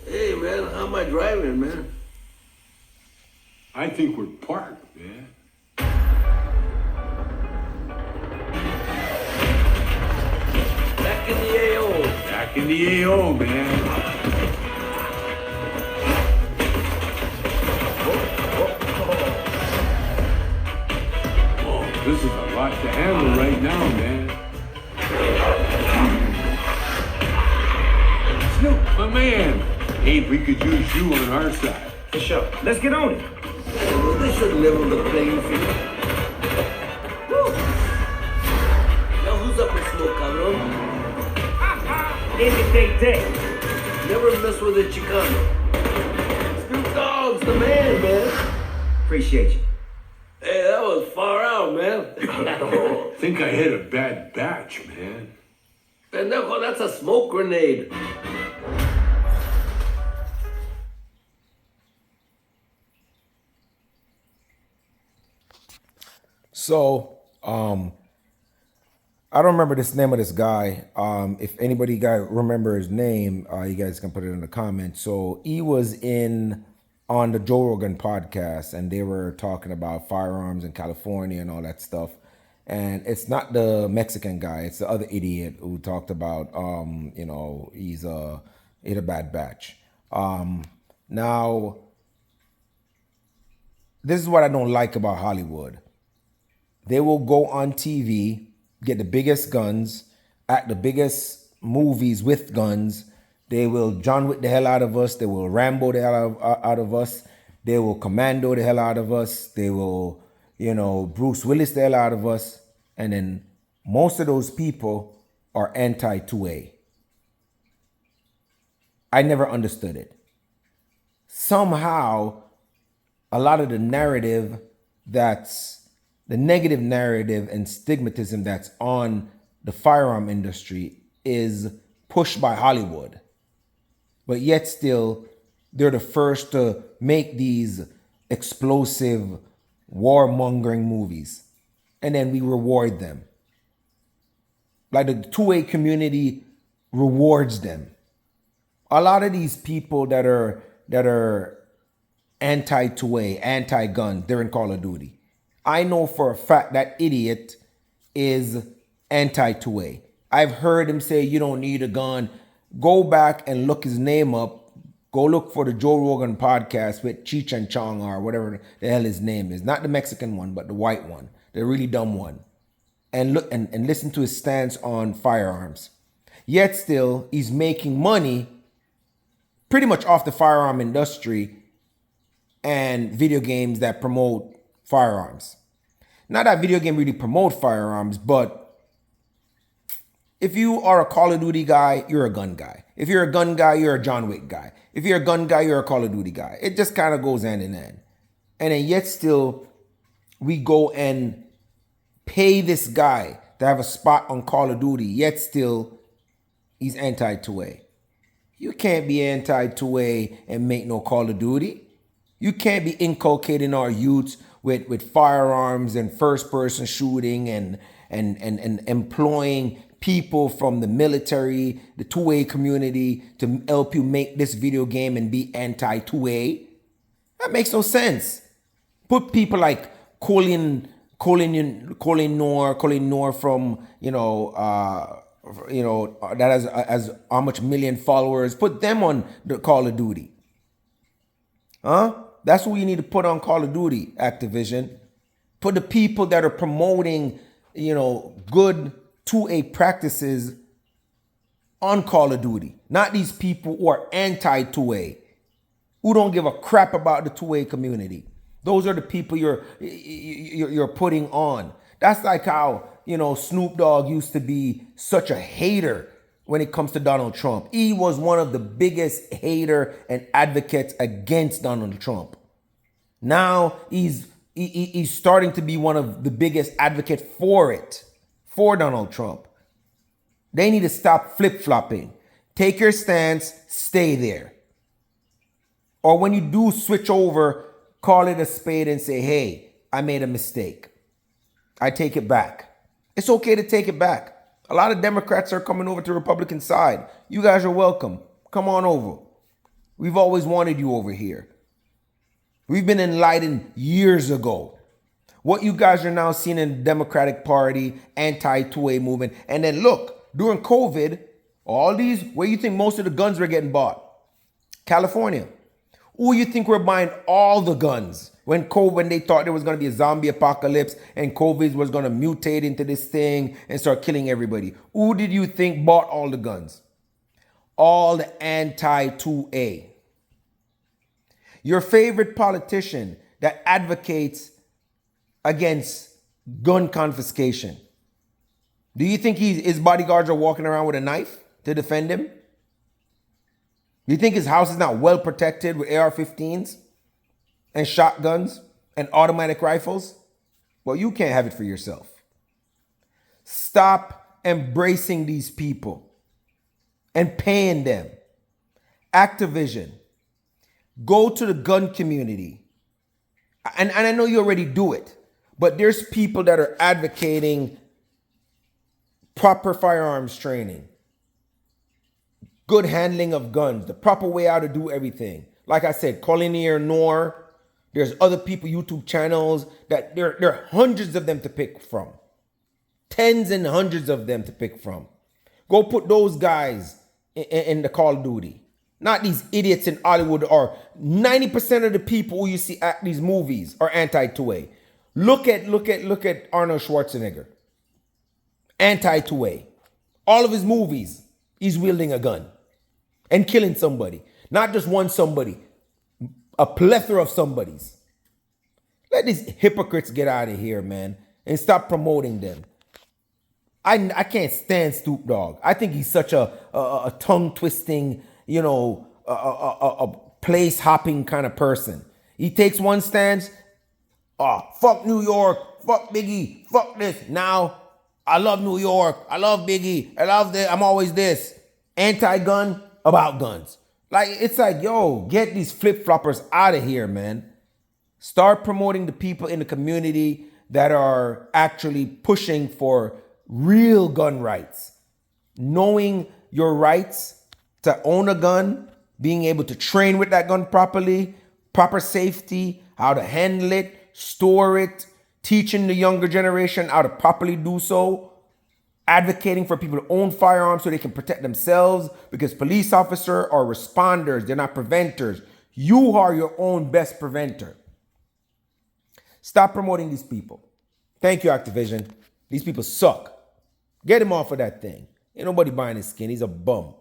Hey, man, how am I driving, man? I think we're parked, man. Back in the AO. Back in the AO, man. Oh, this is a lot to handle right now, man. Snoop, my man. Hey, we could use you on our side. For sure. Let's get on it. Well, they should level the playing field. Woo. Now, who's up in smoke, cabrón? Day. Never mess with a Chicano. Snoop Dogg's the man. Appreciate you. Hey, that was far out, man. Think I hit a bad batch, man. Pendejo, that's a smoke grenade. So, I don't remember this name of this guy. If anybody remember his name, you guys can put it in the comments. So he was on the Joe Rogan podcast, and they were talking about firearms in California and all that stuff. And it's not the Mexican guy; it's the other idiot who talked about, he hit a bad batch. Now, this is what I don't like about Hollywood. They will go on TV, get the biggest guns, act the biggest movies with guns. They will John Wick the hell out of us. They will Rambo the hell out of us. They will Commando the hell out of us. They will, Bruce Willis the hell out of us. And then most of those people are anti-2A. I never understood it. Somehow, a lot of the negative narrative and stigmatism that's on the firearm industry is pushed by Hollywood. But yet still, they're the first to make these explosive, warmongering movies. And then we reward them. Like the 2A community rewards them. A lot of these people that are anti-2A, anti-gun, they're in Call of Duty. I know for a fact that idiot is anti-2A. I've heard him say you don't need a gun. Go back and look his name up. Go look for the Joe Rogan podcast with Cheech and Chong or whatever the hell his name is. Not the Mexican one, but the white one. The really dumb one. And look and listen to his stance on firearms. Yet still, he's making money pretty much off the firearm industry and video games that promote firearms. Not that video game really promote firearms, but if you are a Call of Duty guy, you're a gun guy. If you're a gun guy, you're a John Wick guy. If you're a gun guy, you're a Call of Duty guy. It just kind of goes hand in hand. And then yet still, we go and pay this guy to have a spot on Call of Duty, yet still, he's anti-2A. You can't be anti-2A and make no Call of Duty. You can't be inculcating our youths with firearms and first-person shooting and employing people from the military, the 2A community to help you make this video game and be anti-2A. That makes no sense. Put people like Colin Noor from, that has how much million followers. Put them on the Call of Duty. Huh? That's what you need to put on Call of Duty, Activision. Put the people that are promoting, good 2A practices on Call of Duty. Not these people who are anti-2A, who don't give a crap about the 2A community. Those are the people you're putting on. That's like how, Snoop Dogg used to be such a hater when it comes to Donald Trump. He was one of the biggest hater and advocates against Donald Trump. Now he's starting to be one of the biggest advocates for Donald Trump. They need to stop flip-flopping. Take your stance, stay there. Or when you do switch over, call it a spade and say, hey, I made a mistake. I take it back. It's okay to take it back. A lot of Democrats are coming over to the Republican side. You guys are welcome. Come on over. We've always wanted you over here. We've been enlightened years ago. What you guys are now seeing in the Democratic Party, anti-2A movement, and then look, during COVID, all these, where you think most of the guns were getting bought? California. Who you think were buying all the guns when they thought there was going to be a zombie apocalypse and COVID was going to mutate into this thing and start killing everybody? Who did you think bought all the guns? All the anti-2A. Your favorite politician that advocates against gun confiscation. Do you think his bodyguards are walking around with a knife to defend him? Do you think his house is not well protected with AR-15s and shotguns and automatic rifles? Well, you can't have it for yourself. Stop embracing these people and paying them. Activision, go to the gun community. And I know you already do it, but there's people that are advocating proper firearms training, good handling of guns, the proper way how to do everything. Like I said, Collinear Noir, there's other people, YouTube channels, that there are hundreds of them to pick from. Tens and hundreds of them to pick from. Go put those guys in the Call of Duty. Not these idiots in Hollywood, or 90% of the people who you see at these movies are anti-2A. Look at Arnold Schwarzenegger. Anti-2A. All of his movies, he's wielding a gun and killing somebody. Not just one somebody, a plethora of somebodies. Let these hypocrites get out of here, man, and stop promoting them. I can't stand Snoop Dogg. I think he's such a tongue-twisting, a place-hopping kind of person. He takes one stance, fuck New York, fuck Biggie, fuck this. Now, I love New York, I love Biggie, I love this, I'm always this. Anti-gun, about guns. It's like, yo, get these flip-floppers out of here, man. Start promoting the people in the community that are actually pushing for real gun rights. Knowing your rights to own a gun, being able to train with that gun properly, proper safety, how to handle it, store it, teaching the younger generation how to properly do so, advocating for people to own firearms so they can protect themselves, because police officers are responders, they're not preventers. You are your own best preventer. Stop promoting these people. Thank you, Activision. These people suck. Get him off of that thing. Ain't nobody buying his skin. He's a bum.